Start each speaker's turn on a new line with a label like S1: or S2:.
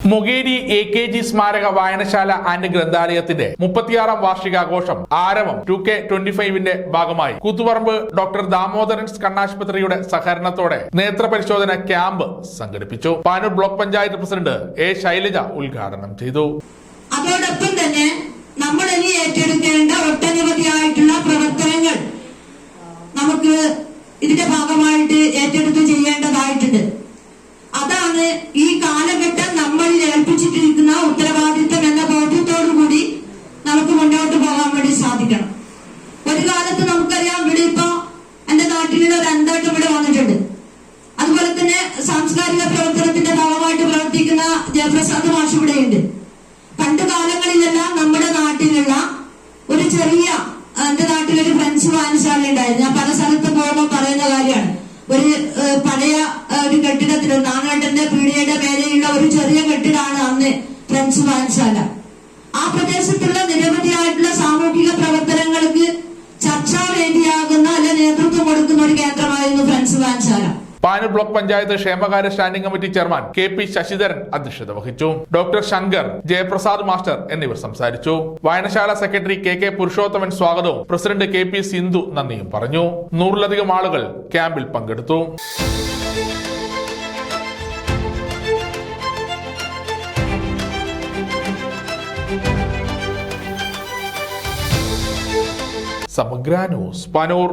S1: Mokeri AKG സ്മാരക വായനശാല and ഗ്രന്ഥാലയത്തിന്റെ 36ാം വാർഷികാഘോഷം ആരവം 2K25ന്റെ ഭാഗമായി കൂത്തുപറമ്പ് ഡോക്ടർ ദാമോദരൻസ് കണ്ണാശുപത്രിയുടെ സഹകരണത്തോടെ നേത്രപരിശോധന ക്യാമ്പ് സംഘടിപ്പിച്ചു. Panoor block panchayat president A. Shailaja ഉദ്ഘാടനം ചെയ്തു.
S2: അതോടൊപ്പം തന്നെ നമ്മൾ ഇനി ഏറ്റെടുക്കേണ്ട ഒട്ടനവധിയായിട്ടുള്ള പ്രവർത്തനങ്ങൾ നമുക്ക് ഇതിന്റെ ഭാഗമായിട്ട് ഏറ്റെടുത്ത് ചെയ്യേണ്ടതായിട്ടുണ്ട്. അതാണ് ഈ കാലഘട്ടം നമ്മളിൽ ഏൽപ്പിച്ചിട്ടിരിക്കുന്ന ഉത്തരവാദിത്തം എന്ന ബോധ്യത്തോടുകൂടി നമുക്ക് മുന്നോട്ട് പോകാൻ വേണ്ടി സാധിക്കണം. ഒരു കാലത്ത് നമുക്കറിയാം, ഇവിടെ ഇപ്പോ എന്റെ നാട്ടിലുള്ള ഒരു അന്തോട്ടം ഇവിടെ വന്നിട്ടുണ്ട്. അതുപോലെ തന്നെ സാംസ്കാരിക പ്രവർത്തനത്തിന്റെ ഭാഗമായിട്ട് പ്രവർത്തിക്കുന്ന ജയപ്രസാദ് മാഷ് ഇവിടെയുണ്ട്. പണ്ട് കാലങ്ങളിലെല്ലാം നമ്മുടെ നാട്ടിലുള്ള ഒരു ചെറിയ, എന്റെ നാട്ടിലൊരു ഫ്രണ്ട്സ് വായനശാല ഉണ്ടായിരുന്നു. ഞാൻ പല സ്ഥലത്തും പോകുമ്പോൾ പറയുന്ന കാര്യമാണ്. ഒരു പഴയ ഒരു കെട്ടിടത്തിൽ നാനാട്ടന്റെ പീടികയുടെ മേലെയുള്ള ഒരു ചെറിയ കെട്ടിടമാണ് അന്ന് ഫ്രണ്ട്സ് വായനശാല. ആ പ്രദേശത്തുള്ള നിരവധിയായിട്ടുള്ള സാമൂഹിക പ്രവർത്തനങ്ങൾക്ക് ചർച്ചാവേദിയാകുന്ന അല്ലെ നേതൃത്വം കൊടുക്കുന്ന ഒരു കേന്ദ്രമായിരുന്നു ഫ്രണ്ട്സ് വായനശാല.
S1: പാനൂർ ബ്ലോക്ക് പഞ്ചായത്ത് ക്ഷേമകാര്യ standing committee chairman KP Sasidharan അധ്യക്ഷത വഹിച്ചു. ഡോക്ടർ ശങ്കർ, ജയപ്രസാദ് മാസ്റ്റർ എന്നിവർ സംസാരിച്ചു. വായനശാല സെക്രട്ടറി KK പുരുഷോത്തമൻ സ്വാഗതവും പ്രസിഡന്റ് KP സിന്ധു നന്ദിയും പറഞ്ഞു. 100ലധികം ആളുകൾ ക്യാമ്പിൽ പങ്കെടുത്തു. സമഗ്ര ന്യൂസ്, പാനൂർ.